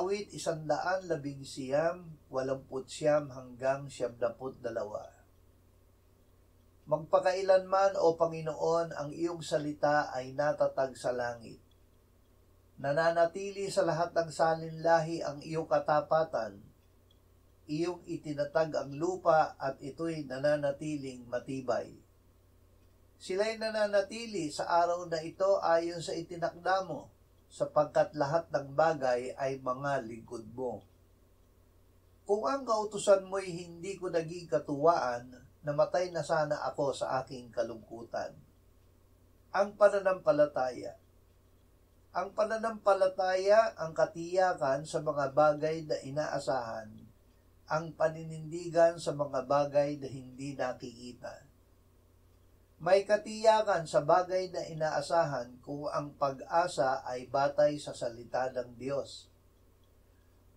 Awit 119:89 hanggang 72. Magpakailanman, O Panginoon, ang iyong salita ay natatag sa langit. Nananatili sa lahat ng salinlahi ang iyong katapatan. Iyong itinatag ang lupa at ito'y nananatiling matibay. Sila'y nananatili sa araw na ito ayon sa itinakda mo, sapagkat lahat ng bagay ay mga lingkod mo. Kung ang kautusan mo'y hindi ko naging katuwaan, namatay na sana ako sa aking kalungkutan. Ang pananampalataya. Ang pananampalataya ang katiyakan sa mga bagay na inaasahan, ang paninindigan sa mga bagay na hindi nakikita. May katiyakan sa bagay na inaasahan kung ang pag-asa ay batay sa salita ng Diyos.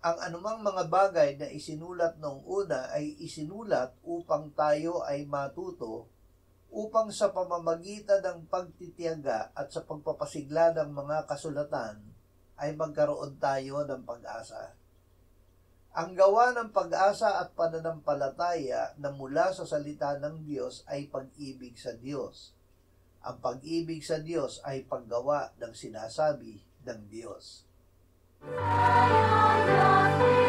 Ang anumang mga bagay na isinulat noong una ay isinulat upang tayo ay matuto, upang sa pamamagitan ng pagtitiyaga at sa pagpapasigla ng mga kasulatan ay magkaroon tayo ng pag-asa. Ang gawa ng pag-asa at pananampalataya na mula sa salita ng Diyos ay pag-ibig sa Diyos. Ang pag-ibig sa Diyos ay paggawa ng sinasabi ng Diyos. Ay,